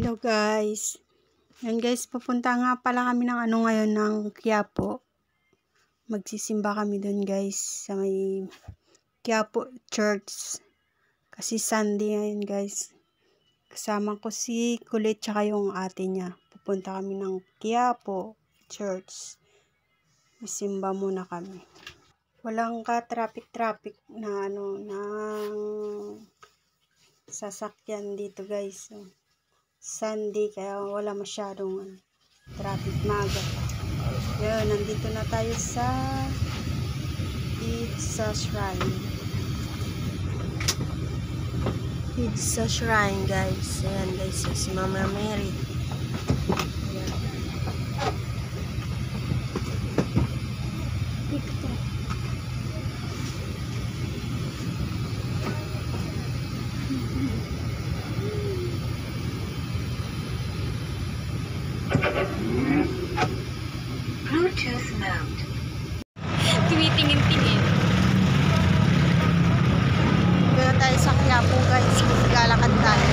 Hello guys. Yan guys, papunta nga pala kami ng ngayon ng Quiapo. Magsisimba kami doon guys sa may Quiapo Church. Kasi Sunday ngayon guys. Kasama ko si Kulit tsaka yung ate niya. Pupunta kami ng Quiapo Church. Masimba muna kami. Walang ka-traffic na ng sasakyan dito guys. So, Sunday kaya wala masyadong traffic, maaga pa. Yun, nandito na tayo sa Pizza Shrine. Pizza Shrine guys. Ayan guys, si Mama Mary. Ayan. Bluetooth mode. Tinitingin-tingin. Kaya tayo sa Quiapo guys. Maglalakad tayo.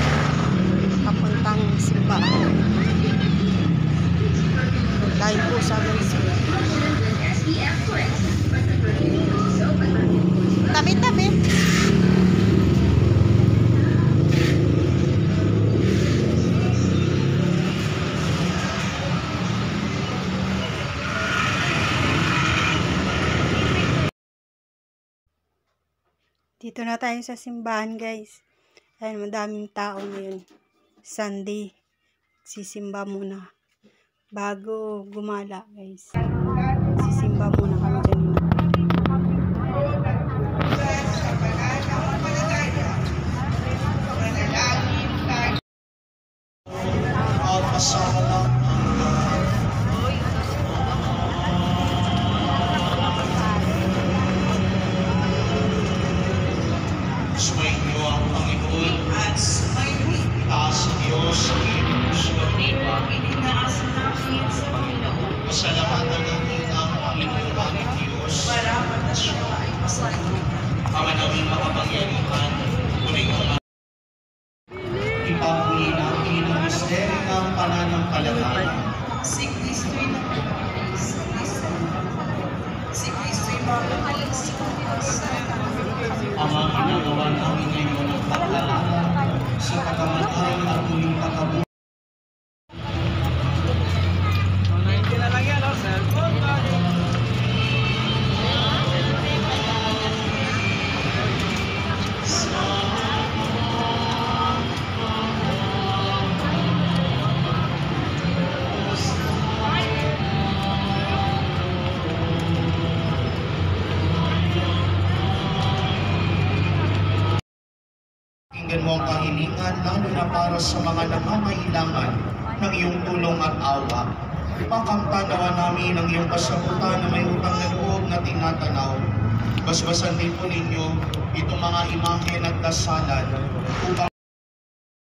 Papuntang simbahan. Dahil po sa guys. Tabi-tabi. Dito na tayo sa simbahan guys. Ayun, madaming tao ngayon. Sunday. Sisimba muna. Bago gumala guys. Sisimba muna kami dyan. Sumainyo ang Panginoon at sumainyo taas Diyos sa iyong ang ininaas namin sa Panginoon. Pasalamatan natin ang Panginoon ng Diyos. Marapat na siya ay masaya. Ang naming makapangyarihan, muling ipamuli namin ang misteri ng pananampalataya. Si Kristo'y nabuhay. Si Kristo'y mamahaling sa Diyos. Ang mga ginagawa namin ngayon ang paglalala sa pagkamatay at muling pagkabuhay. Pakinggan mo ang kahilingan, lalo na para sa mga nangangailangan ng iyong tulong at awa. Pakamtanawa namin ang iyong kasagutan na may utang na loob na tinatanaw. Basbasan din po ninyo itong mga imahe at dasalan upang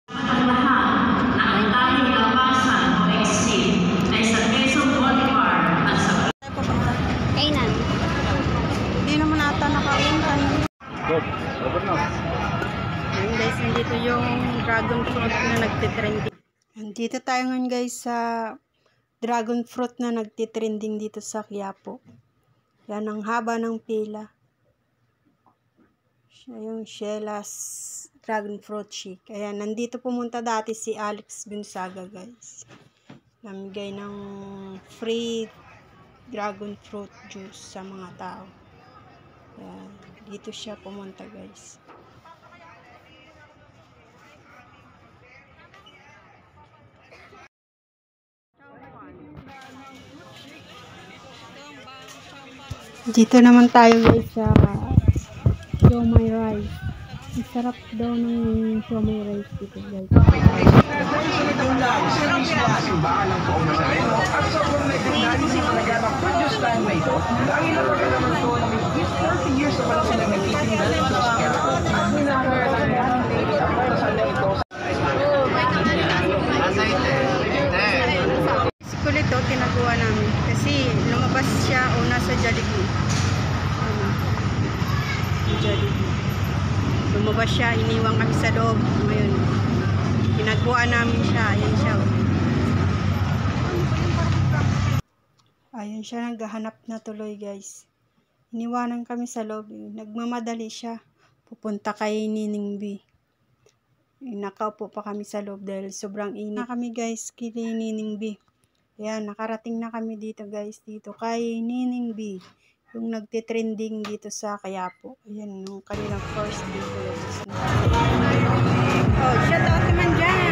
Ang lahat na ang tanging labasan o exit ay sa Quezon Bolivar at sa Kainan. Hindi naman ata nakauntan. Ayun guys, nandito yung dragon fruit na nagtitrending. Nandito tayo ngayon guys sa dragon fruit na nagtitrending dito sa Quiapo. Yan ang haba ng pila. Siya yung Shela's dragon fruit shake. Ayan, nandito pumunta dati si Alex Gonzaga guys. Namigay ng free dragon fruit juice sa mga tao. Ayan, dito siya pumunta guys. Dito naman tayo guys sa siomai rice. Ang sarap daw ng siomai rice dito guys. Simbahan ng Poong Nazareno at sa buong legendario sa panaganap produce time na ito dahil nalaga naman ito ng 40 years na pala silang nagtitinda sa Quiapo. Minakakalagaan ng dasal na ito. Si Kulit daw tinagawa namin kasi lumabas siya una sa Jollibee. Jollibee. Lumabas siya, iniwan kami sa loob. Ngayon, Pinagbuhan namin siya. Ayan siya. Ayun siya, naghahanap na tuloy guys. Iniwanan kami sa loob. Nagmamadali siya. Pupunta kay Nining B. Nakaupo pa kami sa loob dahil sobrang init na kami guys kay Nining B. Ayan, nakarating na kami dito guys. Dito kay Nining B. Yung nagtitrending dito sa Quiapo. Ayan, yung kanilang first dito. Oh, shout out naman dyan!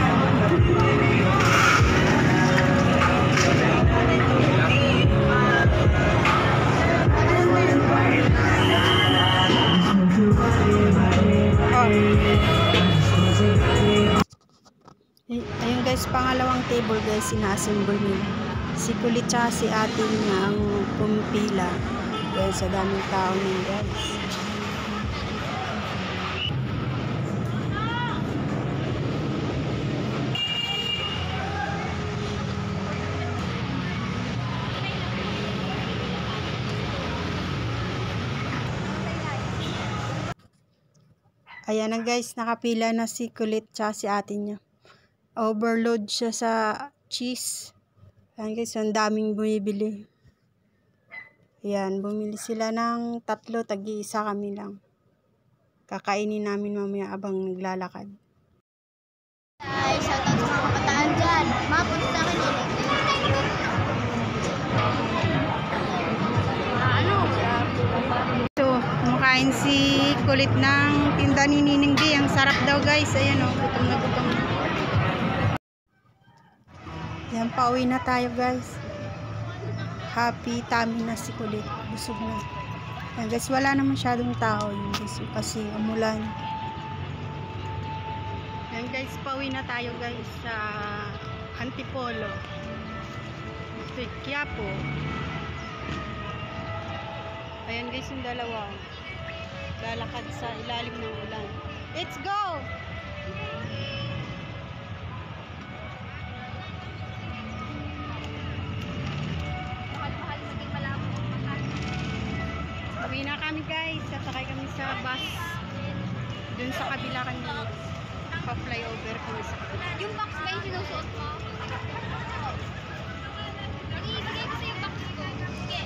Ayun guys, pangalawang table guys, ina-assemble nila. Si Kulit tsaka si ate niya ang pumipila. Dahil sa daming tao niya guys. Ayan na guys, nakapila na si Kulit tsaka si ate niya. Overload siya sa cheese. Ayan guys, ang daming bumibili. Ayan, bumili sila ng 3, tagi-isa kami lang. Kakainin namin mamaya abang naglalakad. Ay, shoutout sa mga kabataan dyan. Mapunta sa akin yun. So, kumakain si Kulit ng tinda ni Nining B. Ang sarap daw guys. Ayan o, gutom na gutom na. Yan, pauwi na tayo guys. Happy tummy na si Kulit. Busog na. Yan guys, wala na masyadong tao yun guys, kasi umulan. Yan guys, pauwi na tayo guys sa Antipolo. Ito Quiapo. Ayan guys yung dalawa. Lalakad sa ilalim ng ulan. Let's go! Mahal-mahal maging malabo. Uwi na kami guys. Sasakay kami sa bus. Dun sa kabila kami. Pa-flyover kami sa kabila. Yung box ba yung sinusuot mo? Ibigay ko sa yung box ko. Sige.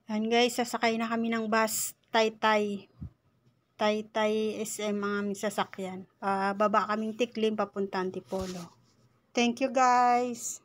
Ayan guys, sasakay na kami ng bus. Taytay SM ang aming sasakyan. Baba kaming Tiklim papunta Antipolo. Thank you guys.